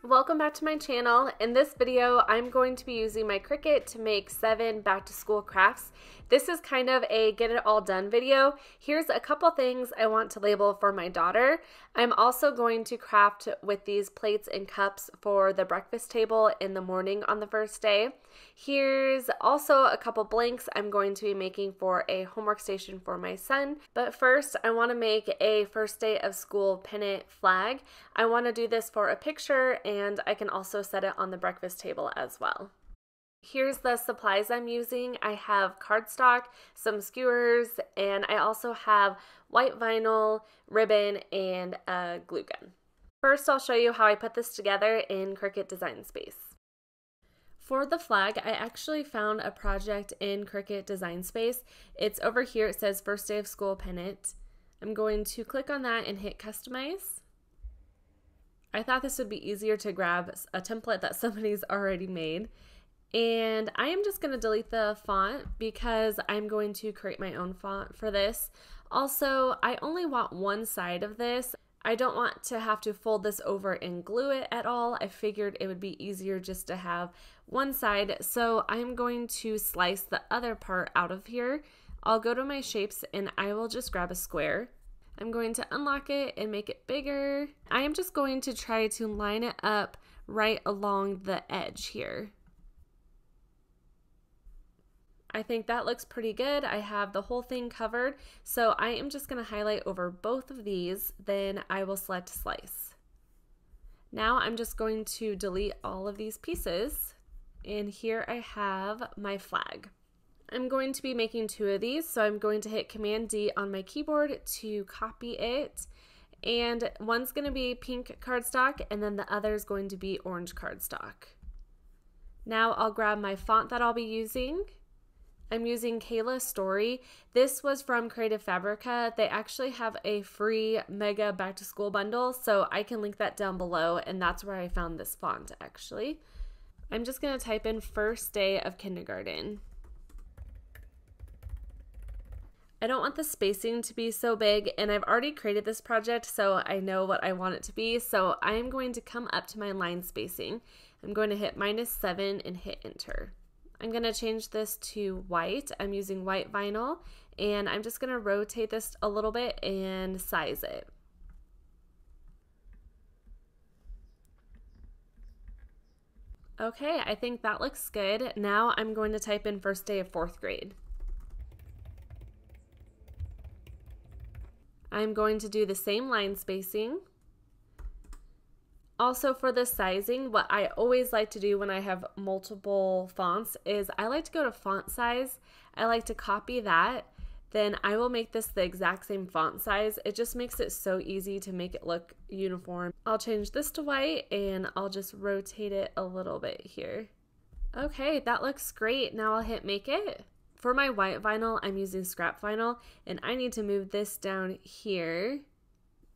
Welcome back to my channel. In this video, I'm going to be using my Cricut to make 7 back-to-school crafts. This is kind of a get it all done video. Here's a couple things I want to label for my daughter. I'm also going to craft with these plates and cups for the breakfast table in the morning on the first day. Here's also a couple blanks I'm going to be making for a homework station for my son. But first, I want to make a first day of school pennant flag. I want to do this for a picture, and I can also set it on the breakfast table as well. Here's the supplies I'm using. I have cardstock, some skewers, and I also have white vinyl, ribbon, and a glue gun. First, I'll show you how I put this together in Cricut Design Space. For the flag, I actually found a project in Cricut Design Space. It's over here. It says First Day of School Pennant. I'm going to click on that and hit Customize. I thought this would be easier to grab a template that somebody's already made. And I am just going to delete the font because I'm going to create my own font for this. Also, I only want one side of this. I don't want to have to fold this over and glue it at all. I figured it would be easier just to have one side. So I'm going to slice the other part out of here. I'll go to my shapes and I will just grab a square. I'm going to unlock it and make it bigger. I am just going to try to line it up right along the edge here. I think that looks pretty good. I have the whole thing covered, so I am just going to highlight over both of these, then I will select slice. Now I'm just going to delete all of these pieces, and here I have my flag. I'm going to be making 2 of these, so I'm going to hit Command D on my keyboard to copy it, and one's going to be pink cardstock, and then the other is going to be orange cardstock. Now I'll grab my font that I'll be using. I'm using Kayla Story. This was from Creative Fabrica. They actually have a free mega back to school bundle, so I can link that down below, and that's where I found this font actually. I'm just going to type in First Day of Kindergarten. I don't want the spacing to be so big, and I've already created this project, so I know what I want it to be, so I'm going to come up to my line spacing. I'm going to hit -7 and hit enter. I'm going to change this to white. I'm using white vinyl, and I'm just going to rotate this a little bit and size it. Okay, I think that looks good. Now I'm going to type in First Day of 4th grade. I'm going to do the same line spacing. Also, for the sizing, what I always like to do when I have multiple fonts is I like to go to font size. I like to copy that. Then I will make this the exact same font size. It just makes it so easy to make it look uniform. I'll change this to white and I'll just rotate it a little bit here. Okay, that looks great. Now I'll hit Make It. For my white vinyl, I'm using scrap vinyl, and I need to move this down here.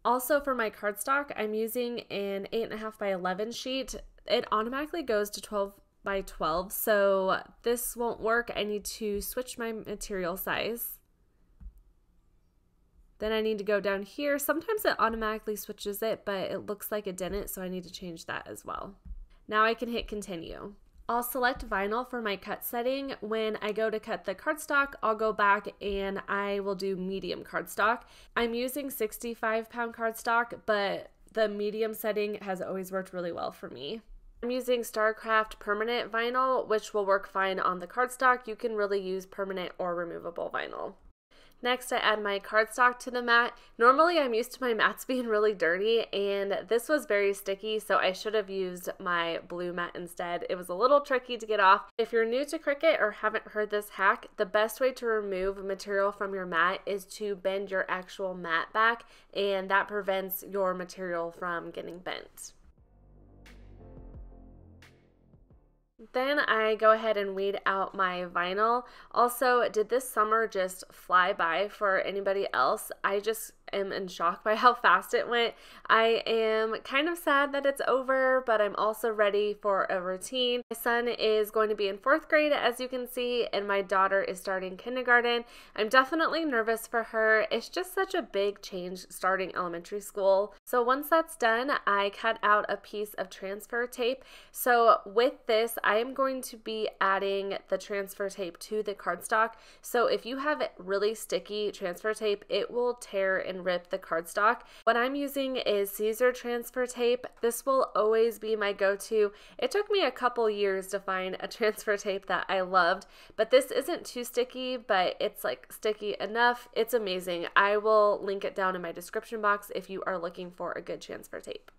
Also, for my cardstock, I'm using an 8.5 by 11 sheet. It automatically goes to 12 by 12, so this won't work. I need to switch my material size. Then I need to go down here. Sometimes it automatically switches it, but it looks like it didn't, so I need to change that as well. Now I can hit Continue. I'll select vinyl for my cut setting. When I go to cut the cardstock, I'll go back and I will do medium cardstock. I'm using 65-pound cardstock, but the medium setting has always worked really well for me. I'm using StarCraft permanent vinyl, which will work fine on the cardstock. You can really use permanent or removable vinyl. Next, I add my cardstock to the mat. Normally, I'm used to my mats being really dirty, and this was very sticky, so I should have used my blue mat instead. It was a little tricky to get off. If you're new to Cricut or haven't heard this hack, the best way to remove material from your mat is to bend your actual mat back, and that prevents your material from getting bent. Then I go ahead and weed out my vinyl. Also, did this summer just fly by for anybody else? I just am in shock by how fast it went. I am kind of sad that it's over, but I'm also ready for a routine. My son is going to be in 4th grade, as you can see, and my daughter is starting kindergarten. I'm definitely nervous for her. It's just such a big change starting elementary school. So once that's done, I cut out a piece of transfer tape. So with this, I am going to be adding the transfer tape to the cardstock. So if you have really sticky transfer tape, it will tear and rip the cardstock. What I'm using is Caesar transfer tape. This will always be my go-to. It took me a couple years to find a transfer tape that I loved, but this isn't too sticky, but it's like sticky enough. It's amazing. I will link it down in my description box if you are looking for a good transfer tape.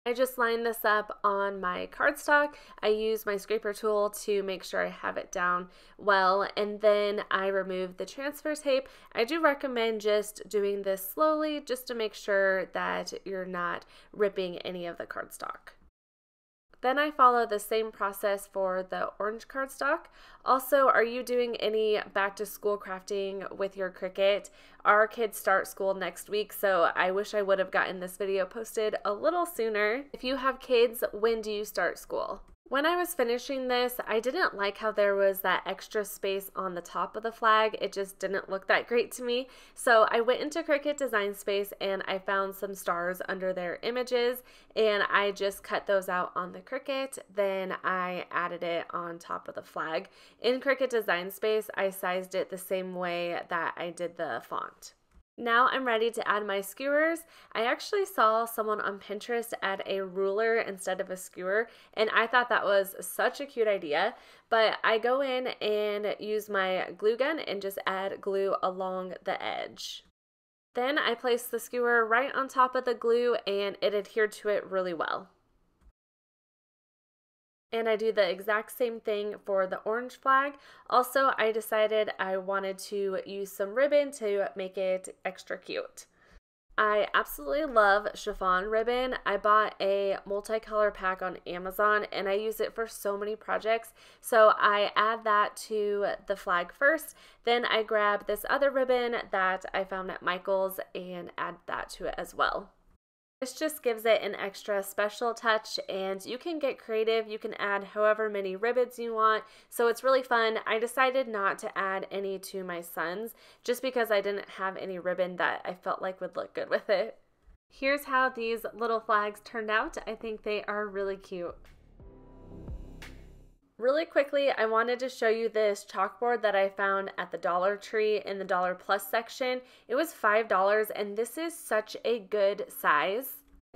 I just lined this up on my cardstock. I use my scraper tool to make sure I have it down well, and then I remove the transfer tape. I do recommend just doing this slowly just to make sure that you're not ripping any of the cardstock. Then I follow the same process for the orange cardstock. Also, are you doing any back to school crafting with your Cricut? Our kids start school next week, so I wish I would have gotten this video posted a little sooner. If you have kids, when do you start school? When I was finishing this, I didn't like how there was that extra space on the top of the flag. It just didn't look that great to me. So I went into Cricut Design Space and I found some stars under their images, and I just cut those out on the Cricut. Then I added it on top of the flag. In Cricut Design Space, I sized it the same way that I did the font. Now I'm ready to add my skewers. I actually saw someone on Pinterest add a ruler instead of a skewer, and I thought that was such a cute idea. But I go in and use my glue gun and just add glue along the edge. Then I place the skewer right on top of the glue, and it adhered to it really well. And I do the exact same thing for the orange flag. Also, I decided I wanted to use some ribbon to make it extra cute. I absolutely love chiffon ribbon. I bought a multicolor pack on Amazon and I use it for so many projects. So I add that to the flag first, then I grab this other ribbon that I found at Michael's and add that to it as well. This just gives it an extra special touch, and you can get creative. You can add however many ribbons you want, so it's really fun. I decided not to add any to my son's just because I didn't have any ribbon that I felt like would look good with it. Here's how these little flags turned out. I think they are really cute. Really quickly, I wanted to show you this chalkboard that I found at the Dollar Tree in the Dollar Plus section. It was $5 and this is such a good size.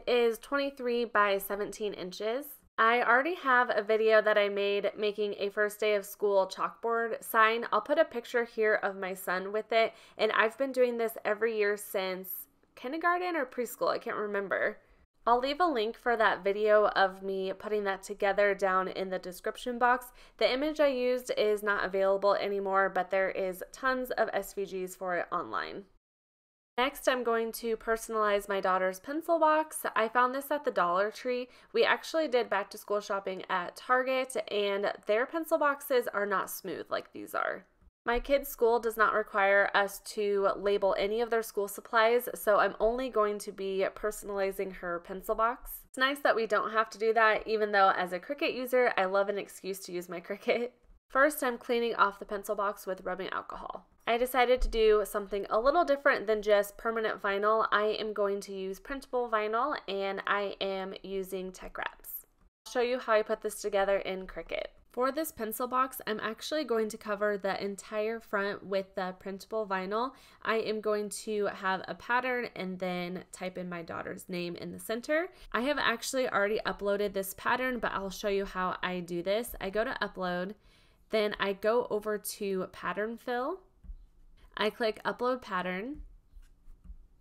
It is 23 by 17 inches. I already have a video that I made making a first day of school chalkboard sign. I'll put a picture here of my son with it, and I've been doing this every year since kindergarten or preschool, I can't remember. I'll leave a link for that video of me putting that together down in the description box. The image I used is not available anymore, but there is tons of SVGs for it online. Next, I'm going to personalize my daughter's pencil box. I found this at the Dollar Tree. We actually did back to school shopping at Target, and their pencil boxes are not smooth like these are. My kids' school does not require us to label any of their school supplies, so I'm only going to be personalizing her pencil box. It's nice that we don't have to do that, even though as a Cricut user, I love an excuse to use my Cricut. First, I'm cleaning off the pencil box with rubbing alcohol. I decided to do something a little different than just permanent vinyl. I am going to use printable vinyl, and I am using tech wraps. I'll show you how I put this together in Cricut. For this pencil box, I'm actually going to cover the entire front with the printable vinyl. I am going to have a pattern and then type in my daughter's name in the center. I have actually already uploaded this pattern, but I'll show you how I do this. I go to upload, then I go over to pattern fill. I click upload pattern.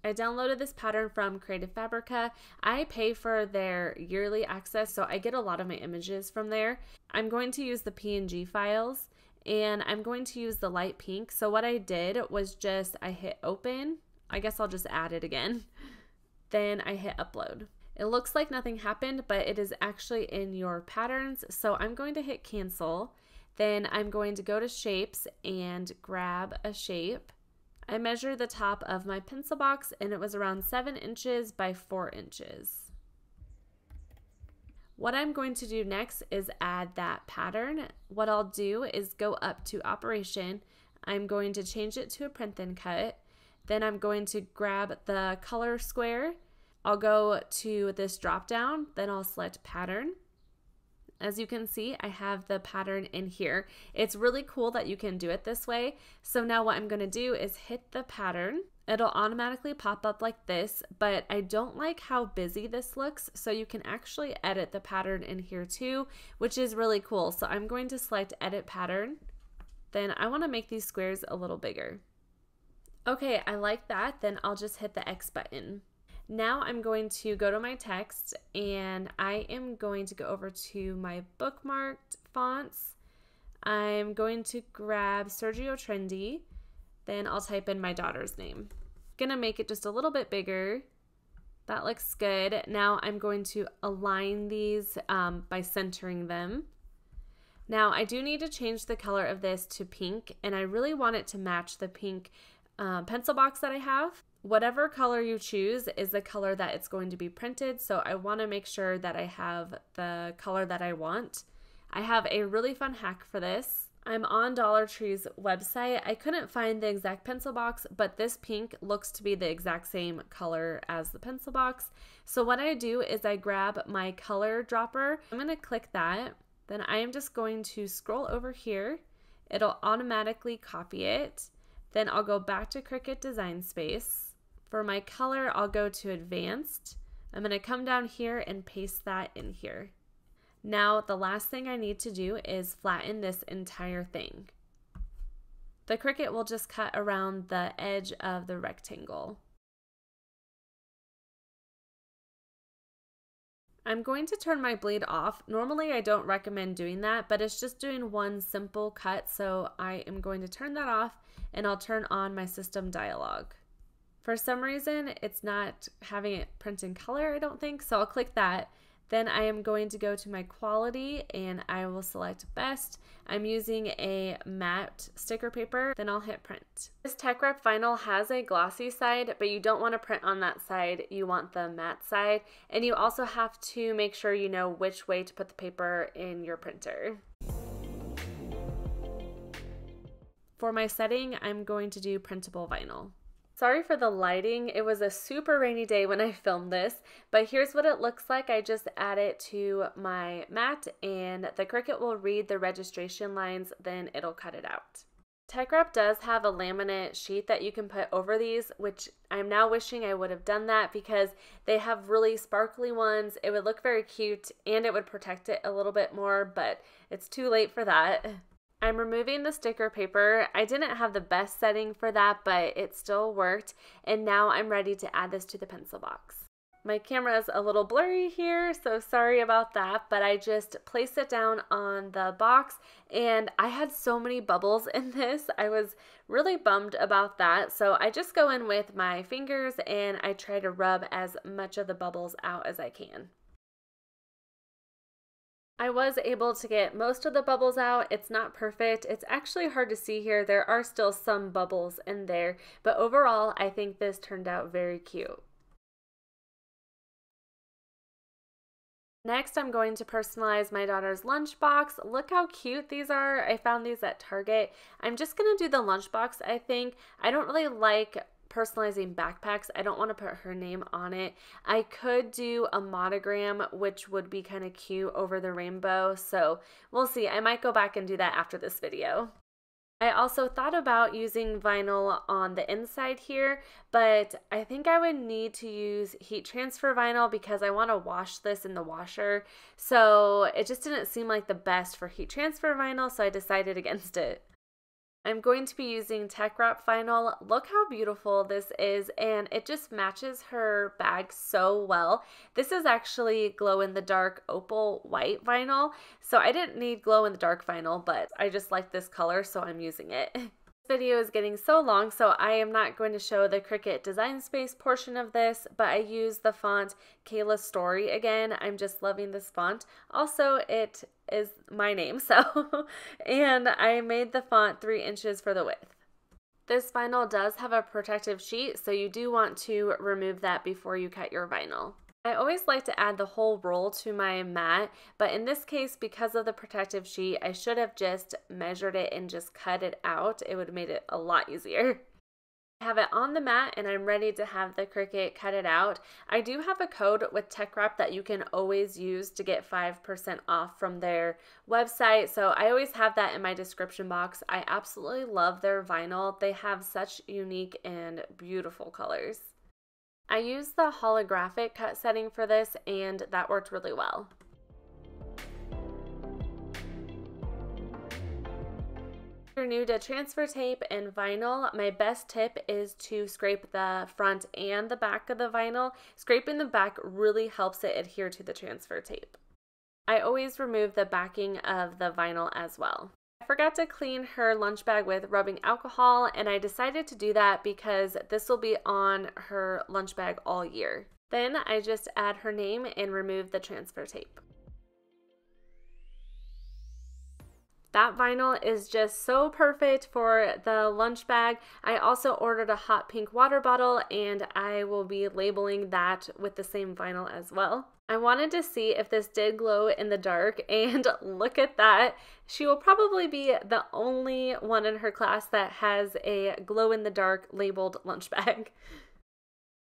I downloaded this pattern from Creative Fabrica. I pay for their yearly access, so I get a lot of my images from there. I'm going to use the PNG files, and I'm going to use the light pink. So what I did was just, I hit open. I guess I'll just add it again. Then I hit upload. It looks like nothing happened, but it is actually in your patterns. So I'm going to hit cancel. Then I'm going to go to shapes and grab a shape. I measured the top of my pencil box and it was around 7 inches by 4 inches. What I'm going to do next is add that pattern. What I'll do is go up to Operation. I'm going to change it to a print and cut. Then I'm going to grab the color square. I'll go to this drop down, then I'll select pattern. As you can see, I have the pattern in here. It's really cool that you can do it this way. So now what I'm going to do is hit the pattern. It'll automatically pop up like this, but I don't like how busy this looks, so you can actually edit the pattern in here too, which is really cool. So I'm going to select edit pattern. Then I want to make these squares a little bigger. Okay, I like that. Then I'll just hit the X button. Now I'm going to go to my text and I am going to go over to my bookmarked fonts. I'm going to grab Sergio Trendy. Then I'll type in my daughter's name. Gonna make it just a little bit bigger. That looks good. Now I'm going to align these by centering them. Now I do need to change the color of this to pink, and I really want it to match the pink pencil box that I have. Whatever color you choose is the color that it's going to be printed, so I want to make sure that I have the color that I want. I have a really fun hack for this. I'm on Dollar Tree's website. I couldn't find the exact pencil box, but this pink looks to be the exact same color as the pencil box. So what I do is I grab my color dropper. I'm going to click that. Then I am just going to scroll over here. It'll automatically copy it. Then I'll go back to Cricut Design Space. For my color, I'll go to Advanced. I'm going to come down here and paste that in here. Now, the last thing I need to do is flatten this entire thing. The Cricut will just cut around the edge of the rectangle. I'm going to turn my bleed off. Normally I don't recommend doing that, but it's just doing one simple cut, so I am going to turn that off and I'll turn on my system dialog. For some reason, it's not having it print in color, I don't think, so I'll click that. Then I am going to go to my quality and I will select best. I'm using a matte sticker paper, then I'll hit print. This Tech Wrap vinyl has a glossy side, but you don't want to print on that side, you want the matte side. And you also have to make sure you know which way to put the paper in your printer. For my setting, I'm going to do printable vinyl. Sorry for the lighting. It was a super rainy day when I filmed this, but here's what it looks like. I just add it to my mat and the Cricut will read the registration lines, then it'll cut it out. Tech Wrap does have a laminate sheet that you can put over these, which I'm now wishing I would have done that because they have really sparkly ones. It would look very cute and it would protect it a little bit more, but it's too late for that. I'm removing the sticker paper. I didn't have the best setting for that, but it still worked. And now I'm ready to add this to the pencil box. My camera is a little blurry here, so sorry about that, but I just placed it down on the box and I had so many bubbles in this. I was really bummed about that. So I just go in with my fingers and I try to rub as much of the bubbles out as I can. I was able to get most of the bubbles out. It's not perfect. It's actually hard to see here. There are still some bubbles in there, but overall, I think this turned out very cute. Next, I'm going to personalize my daughter's lunchbox. Look how cute these are. I found these at Target. I'm just going to do the lunchbox, I think. I don't really like personalizing backpacks. I don't want to put her name on it. I could do a monogram, which would be kind of cute over the rainbow, so we'll see. I might go back and do that after this video. I also thought about using vinyl on the inside here, but I think I would need to use heat transfer vinyl because I want to wash this in the washer, so it just didn't seem like the best for heat transfer vinyl, so I decided against it. I'm going to be using Tech Wrap vinyl. Look how beautiful this is, and it just matches her bag so well. This is actually glow-in-the-dark opal white vinyl, so I didn't need glow-in-the-dark vinyl, but I just like this color, so I'm using it. This video is getting so long, so I am not going to show the Cricut Design Space portion of this, but I used the font Kayla's Story again. I'm just loving this font. Also, it is my name, so, and I made the font 3 inches for the width. This vinyl does have a protective sheet, so you do want to remove that before you cut your vinyl. I always like to add the whole roll to my mat, but in this case, because of the protective sheet, I should have just measured it and just cut it out. It would have made it a lot easier. I have it on the mat and I'm ready to have the Cricut cut it out. I do have a code with TechWrap that you can always use to get 5% off from their website, so I always have that in my description box. I absolutely love their vinyl. They have such unique and beautiful colors. I used the holographic cut setting for this and that worked really well. If you're new to transfer tape and vinyl, my best tip is to scrape the front and the back of the vinyl. Scraping the back really helps it adhere to the transfer tape. I always remove the backing of the vinyl as well. I forgot to clean her lunch bag with rubbing alcohol, and I decided to do that because this will be on her lunch bag all year. Then I just add her name and remove the transfer tape. That vinyl is just so perfect for the lunch bag. I also ordered a hot pink water bottle and I will be labeling that with the same vinyl as well. I wanted to see if this did glow in the dark, and look at that. She will probably be the only one in her class that has a glow in the dark labeled lunch bag.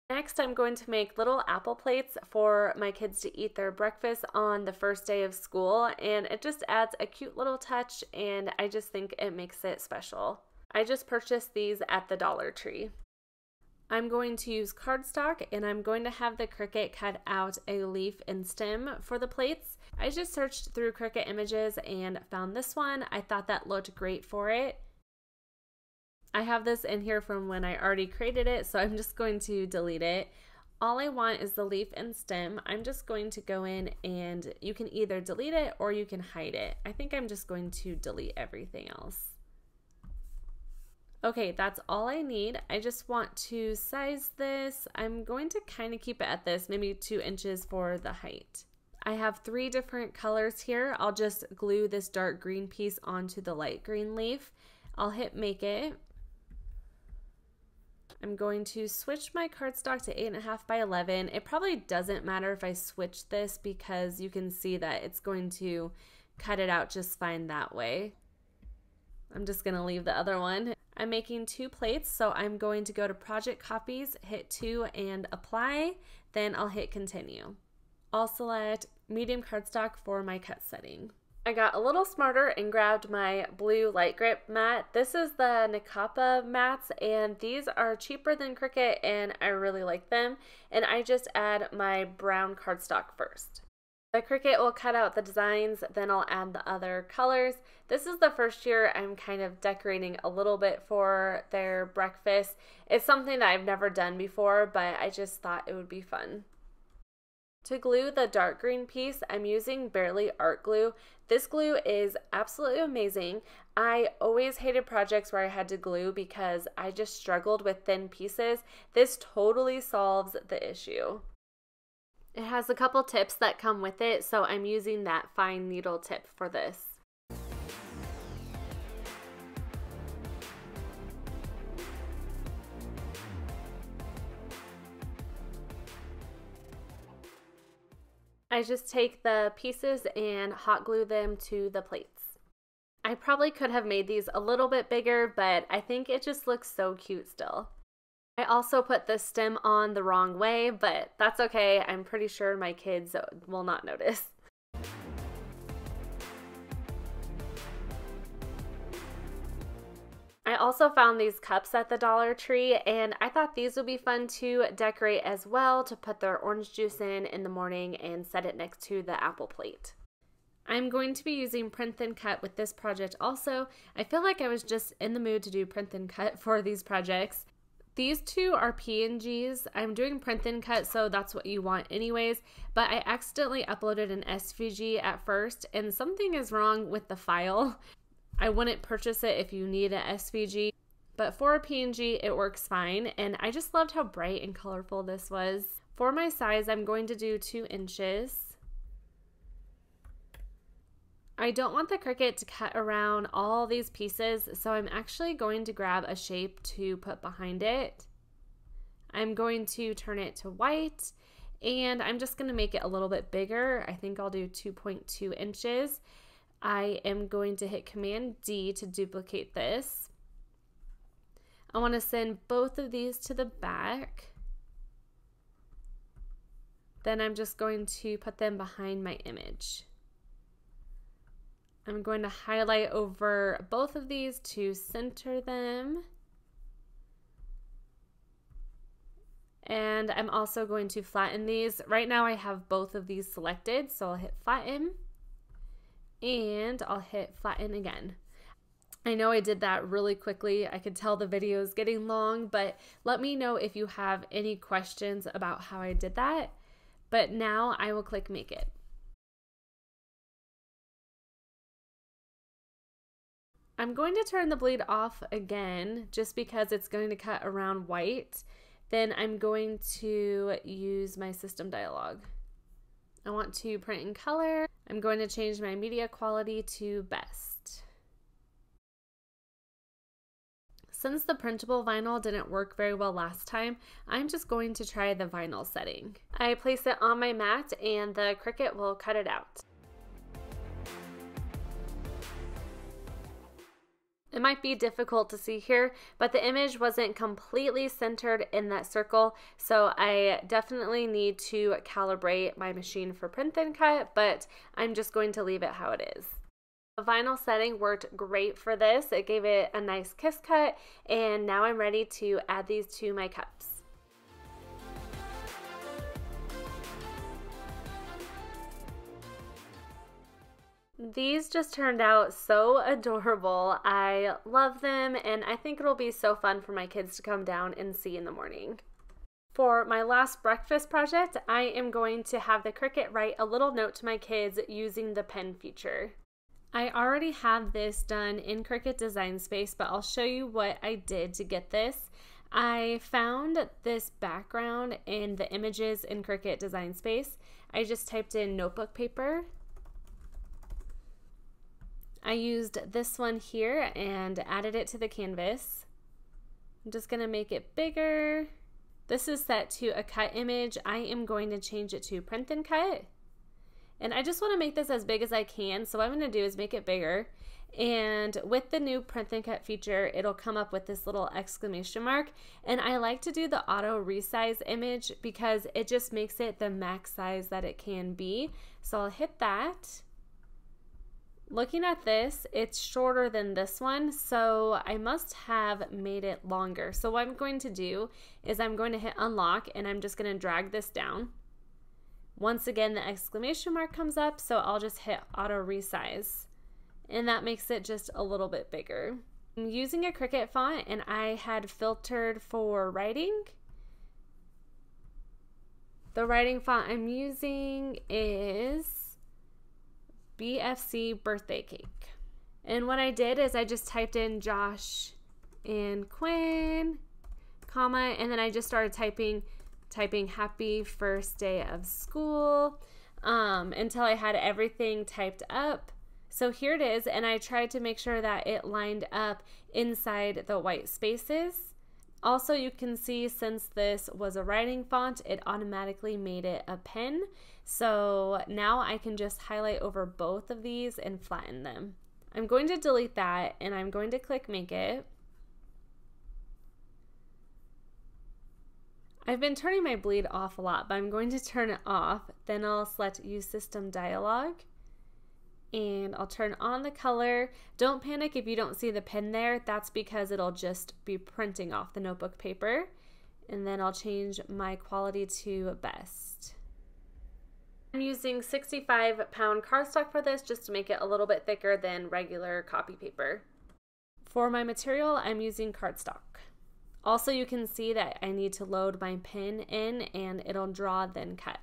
Next, I'm going to make little apple plates for my kids to eat their breakfast on the first day of school, and it just adds a cute little touch, and I just think it makes it special. I just purchased these at the Dollar Tree. I'm going to use cardstock, and I'm going to have the Cricut cut out a leaf and stem for the plates. I just searched through Cricut images and found this one. I thought that looked great for it. I have this in here from when I already created it, so I'm just going to delete it. All I want is the leaf and stem. I'm just going to go in and you can either delete it or you can hide it. I think I'm just going to delete everything else. Okay, that's all I need. I just want to size this. I'm going to kind of keep it at this, maybe 2 inches for the height. I have 3 different colors here. I'll just glue this dark green piece onto the light green leaf. I'll hit make it. I'm going to switch my cardstock to 8.5 by 11. It probably doesn't matter if I switch this because you can see that it's going to cut it out just fine that way. I'm just going to leave the other one. I'm making 2 plates, so I'm going to go to Project Copies, hit 2 and apply, then I'll hit continue. I'll select medium cardstock for my cut setting. I got a little smarter and grabbed my blue light grip mat. This is the Nakapa mats, and these are cheaper than Cricut and I really like them. And I just add my brown cardstock first. The Cricut will cut out the designs, then I'll add the other colors. This is the first year I'm kind of decorating a little bit for their breakfast. It's something that I've never done before, but I just thought it would be fun. To glue the dark green piece, I'm using Barely Art Glue. This glue is absolutely amazing. I always hated projects where I had to glue because I just struggled with thin pieces. This totally solves the issue. It has a couple tips that come with it, so I'm using that fine needle tip for this. I just take the pieces and hot glue them to the plates. I probably could have made these a little bit bigger, but I think it just looks so cute still. I also put the stem on the wrong way, but that's okay. I'm pretty sure my kids will not notice. I also found these cups at the Dollar Tree, and I thought these would be fun to decorate as well, to put their orange juice in the morning and set it next to the apple plate. I'm going to be using Print Thin Cut with this project also. I feel like I was just in the mood to do Print Thin Cut for these projects. These 2 are PNGs. I'm doing Print Thin Cut, so that's what you want anyways, but I accidentally uploaded an SVG at first, and something is wrong with the file. I wouldn't purchase it if you need an SVG, but for a PNG, it works fine, and I just loved how bright and colorful this was. For my size, I'm going to do 2 inches. I don't want the Cricut to cut around all these pieces, so I'm actually going to grab a shape to put behind it. I'm going to turn it to white, and I'm just going to make it a little bit bigger. I think I'll do 2.2 inches. I am going to hit Command D to duplicate this. I want to send both of these to the back. Then I'm just going to put them behind my image. I'm going to highlight over both of these to center them. And I'm also going to flatten these. Right now I have both of these selected, so I'll hit flatten and I'll hit flatten again. I know I did that really quickly. I could tell the video is getting long, but let me know if you have any questions about how I did that. But now I will click Make It. I'm going to turn the bleed off again just because it's going to cut around white. Then I'm going to use my system dialog. I want to print in color. I'm going to change my media quality to best. Since the printable vinyl didn't work very well last time, I'm just going to try the vinyl setting. I place it on my mat and the Cricut will cut it out. It might be difficult to see here, but the image wasn't completely centered in that circle, so I definitely need to calibrate my machine for print and cut, but I'm just going to leave it how it is. The vinyl setting worked great for this. It gave it a nice kiss cut, and now I'm ready to add these to my cups. These just turned out so adorable. I love them, and I think it'll be so fun for my kids to come down and see in the morning. For my last breakfast project, I am going to have the Cricut write a little note to my kids using the pen feature. I already have this done in Cricut Design Space, but I'll show you what I did to get this. I found this background in the images in Cricut Design Space. I just typed in notebook paper. I used this one here and added it to the canvas. I'm just going to make it bigger. This is set to a cut image. I am going to change it to print and cut. And I just want to make this as big as I can. So what I'm going to do is make it bigger. And with the new print and cut feature, it'll come up with this little exclamation mark. And I like to do the auto resize image because it just makes it the max size that it can be. So I'll hit that. Looking at this, it's shorter than this one, so I must have made it longer. So what I'm going to do is I'm going to hit unlock and I'm just going to drag this down. Once again, the exclamation mark comes up, so I'll just hit auto resize. And that makes it just a little bit bigger. I'm using a Cricut font and I had filtered for writing. The writing font I'm using is BFC Birthday Cake. And what I did is I just typed in Josh and Quinn, comma, and then I just started typing happy first day of school until I had everything typed up. So here it is, and I tried to make sure that it lined up inside the white spaces. Also, you can see since this was a writing font, it automatically made it a pen. So now I can just highlight over both of these and flatten them. I'm going to delete that and I'm going to click Make It. I've been turning my bleed off a lot, but I'm going to turn it off. Then I'll select Use System Dialog and I'll turn on the color. Don't panic if you don't see the pen there. That's because it'll just be printing off the notebook paper. And then I'll change my quality to best. I'm using 65-pound cardstock for this just to make it a little bit thicker than regular copy paper. For my material, I'm using cardstock. Also, you can see that I need to load my pen in and it'll draw then cut.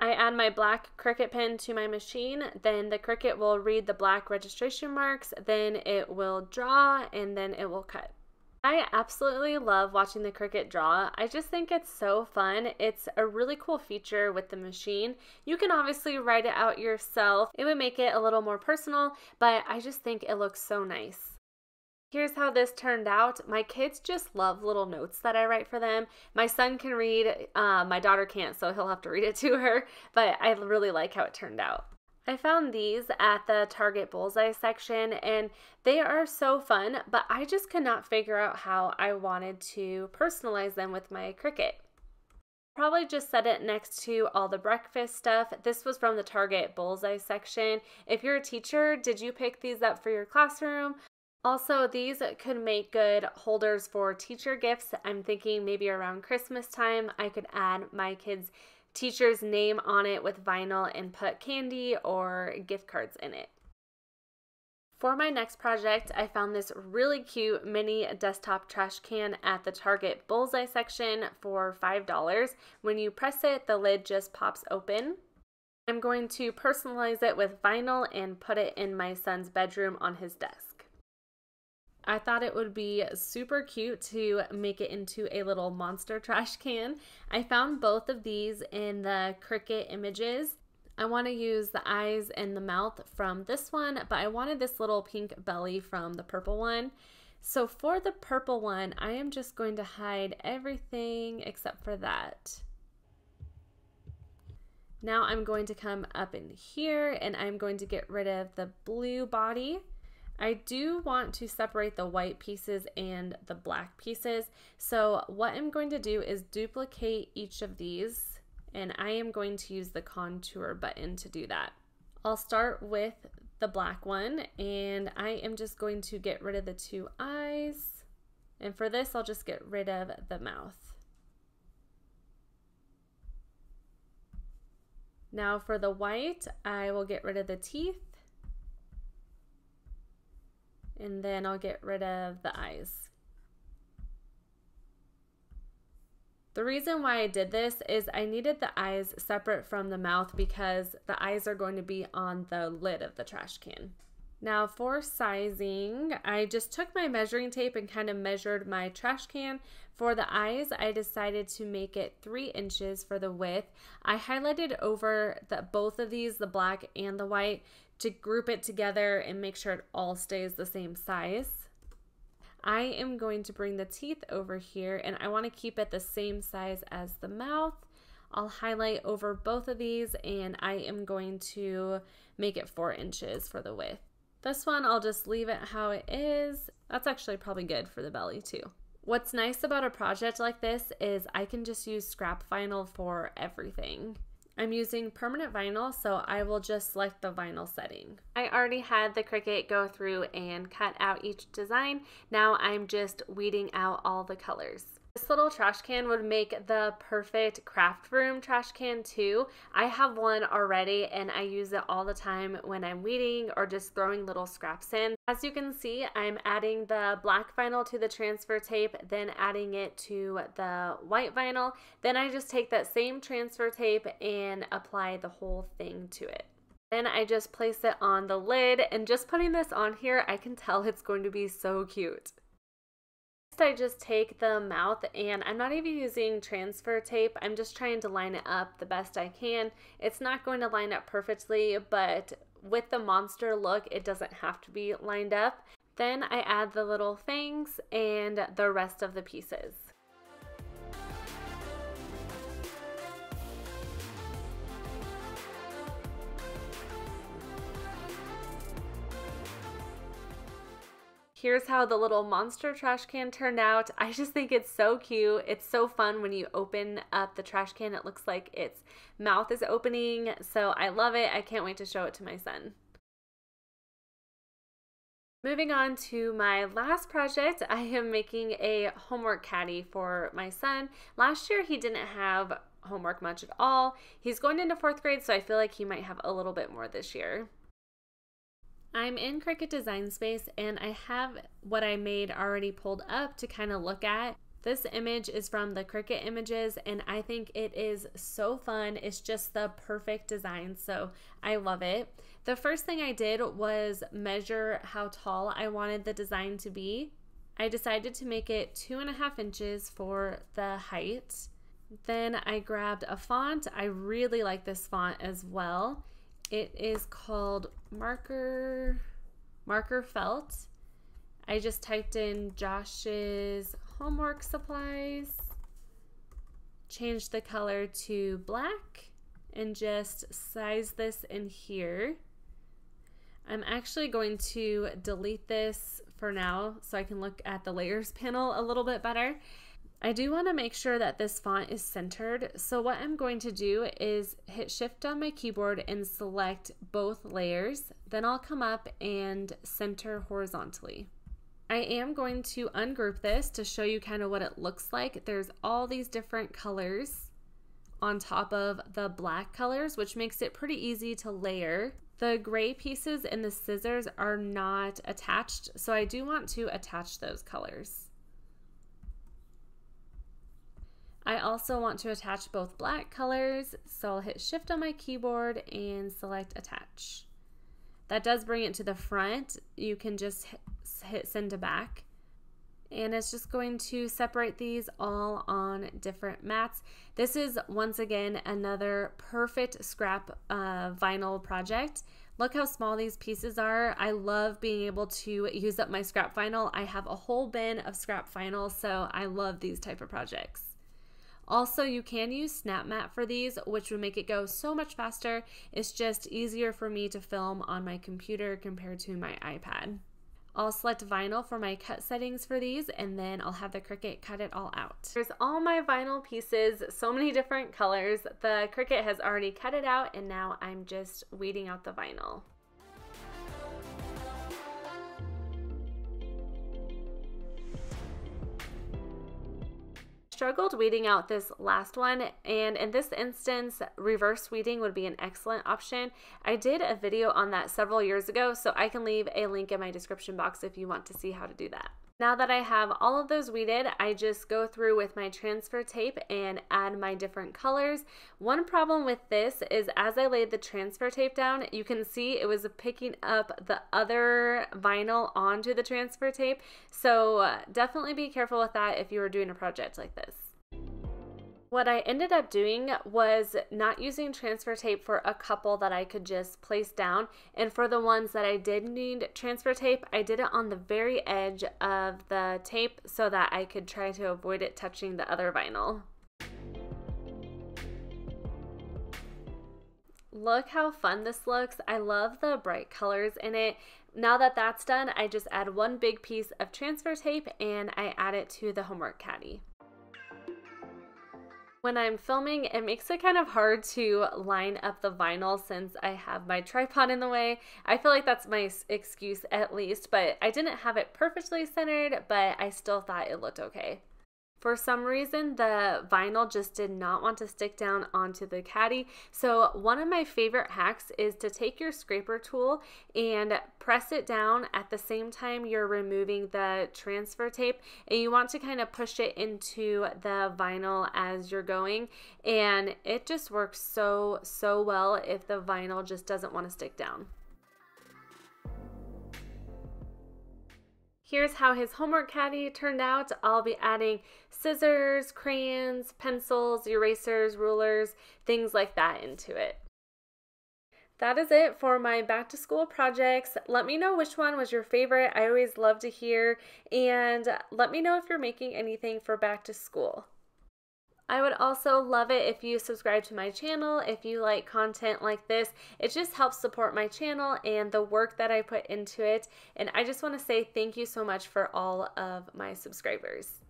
I add my black Cricut pen to my machine, then the Cricut will read the black registration marks, then it will draw, and then it will cut. I absolutely love watching the Cricut draw. I just think it's so fun. It's a really cool feature with the machine. You can obviously write it out yourself. It would make it a little more personal, but I just think it looks so nice. Here's how this turned out. My kids just love little notes that I write for them. My son can read, my daughter can't, so he'll have to read it to her, but I really like how it turned out. I found these at the Target Bullseye section and they are so fun, but I just could not figure out how I wanted to personalize them with my Cricut. Probably just set it next to all the breakfast stuff. This was from the Target Bullseye section. If you're a teacher, did you pick these up for your classroom? Also, these could make good holders for teacher gifts. I'm thinking maybe around Christmas time, I could add my kids' teacher's name on it with vinyl and put candy or gift cards in it. For my next project, I found this really cute mini desktop trash can at the Target Bullseye section for $5. When you press it, the lid just pops open. I'm going to personalize it with vinyl and put it in my son's bedroom on his desk. I thought it would be super cute to make it into a little monster trash can. I found both of these in the Cricut images. I want to use the eyes and the mouth from this one, but I wanted this little pink belly from the purple one. So for the purple one, I am just going to hide everything except for that. Now I'm going to come up in here and I'm going to get rid of the blue body. I do want to separate the white pieces and the black pieces. So what I'm going to do is duplicate each of these, and I am going to use the contour button to do that. I'll start with the black one, and I am just going to get rid of the two eyes. And for this, I'll just get rid of the mouth. Now for the white, I will get rid of the teeth. And then I'll get rid of the eyes. The reason why I did this is I needed the eyes separate from the mouth because the eyes are going to be on the lid of the trash can. Now for sizing, I just took my measuring tape and kind of measured my trash can. For the eyes, I decided to make it 3 inches for the width. I highlighted over both of these, the black and the white, to group it together and make sure it all stays the same size. I am going to bring the teeth over here and I want to keep it the same size as the mouth. I'll highlight over both of these and I am going to make it 4 inches for the width. This one, I'll just leave it how it is. That's actually probably good for the belly too. What's nice about a project like this is I can just use scrap vinyl for everything. I'm using permanent vinyl, so I will just select the vinyl setting. I already had the Cricut go through and cut out each design. Now I'm just weeding out all the colors. This little trash can would make the perfect craft room trash can too. I have one already and I use it all the time when I'm weeding or just throwing little scraps in. As you can see, I'm adding the black vinyl to the transfer tape, then adding it to the white vinyl. Then I just take that same transfer tape and apply the whole thing to it. Then I just place it on the lid, and just putting this on here, I can tell it's going to be so cute. I just take the mouth and I'm not even using transfer tape. I'm just trying to line it up the best I can. It's not going to line up perfectly, but with the monster look, it doesn't have to be lined up. Then I add the little fangs and the rest of the pieces. Here's how the little monster trash can turned out. I just think it's so cute. It's so fun when you open up the trash can. It looks like its mouth is opening. So I love it. I can't wait to show it to my son. Moving on to my last project, I am making a homework caddy for my son. Last year he didn't have homework much at all. He's going into 4th grade, so I feel like he might have a little bit more this year. I'm in Cricut Design Space and I have what I made already pulled up to kind of look at. This image is from the Cricut images and I think it is so fun. It's just the perfect design, so I love it. The first thing I did was measure how tall I wanted the design to be. I decided to make it 2.5 inches for the height. Then I grabbed a font. I really like this font as well. It is called Marker Felt. I just typed in Josh's homework supplies, changed the color to black, and just size this in here. I'm actually going to delete this for now so I can look at the layers panel a little bit better. I do want to make sure that this font is centered, so what I'm going to do is hit Shift on my keyboard and select both layers. Then I'll come up and center horizontally. I am going to ungroup this to show you kind of what it looks like. There's all these different colors on top of the black colors, which makes it pretty easy to layer. The gray pieces and the scissors are not attached, so I do want to attach those colors. I also want to attach both black colors, so I'll hit Shift on my keyboard and select Attach. That does bring it to the front. You can just hit Send to Back. And it's just going to separate these all on different mats. This is, once again, another perfect scrap vinyl project. Look how small these pieces are. I love being able to use up my scrap vinyl. I have a whole bin of scrap vinyl, so I love these type of projects. Also, you can use Snap Mat for these, which would make it go so much faster. It's just easier for me to film on my computer compared to my iPad. I'll select vinyl for my cut settings for these, and then I'll have the Cricut cut it all out. There's all my vinyl pieces, so many different colors. The Cricut has already cut it out, and now I'm just weeding out the vinyl. Struggled weeding out this last one, and in this instance reverse weeding would be an excellent option. I did a video on that several years ago, so I can leave a link in my description box if you want to see how to do that. Now that I have all of those weeded, I just go through with my transfer tape and add my different colors. One problem with this is as I laid the transfer tape down, you can see it was picking up the other vinyl onto the transfer tape. So definitely be careful with that if you were doing a project like this. What I ended up doing was not using transfer tape for a couple that I could just place down, and for the ones that I did need transfer tape, I did it on the very edge of the tape so that I could try to avoid it touching the other vinyl. Look how fun this looks. I love the bright colors in it. Now that that's done, I just add one big piece of transfer tape and I add it to the homework caddy. When I'm filming, it makes it kind of hard to line up the vinyl since I have my tripod in the way. I feel like that's my excuse at least, but I didn't have it perfectly centered, but I still thought it looked okay. For some reason, the vinyl just did not want to stick down onto the caddy. So one of my favorite hacks is to take your scraper tool and press it down at the same time you're removing the transfer tape. And you want to kind of push it into the vinyl as you're going. And it just works so well if the vinyl just doesn't want to stick down. Here's how his homework caddy turned out. I'll be adding scissors, crayons, pencils, erasers, rulers, things like that into it. That is it for my back to school projects. Let me know which one was your favorite. I always love to hear, and let me know if you're making anything for back to school. I would also love it if you subscribe to my channel if you like content like this. It just helps support my channel and the work that I put into it. And I just want to say thank you so much for all of my subscribers.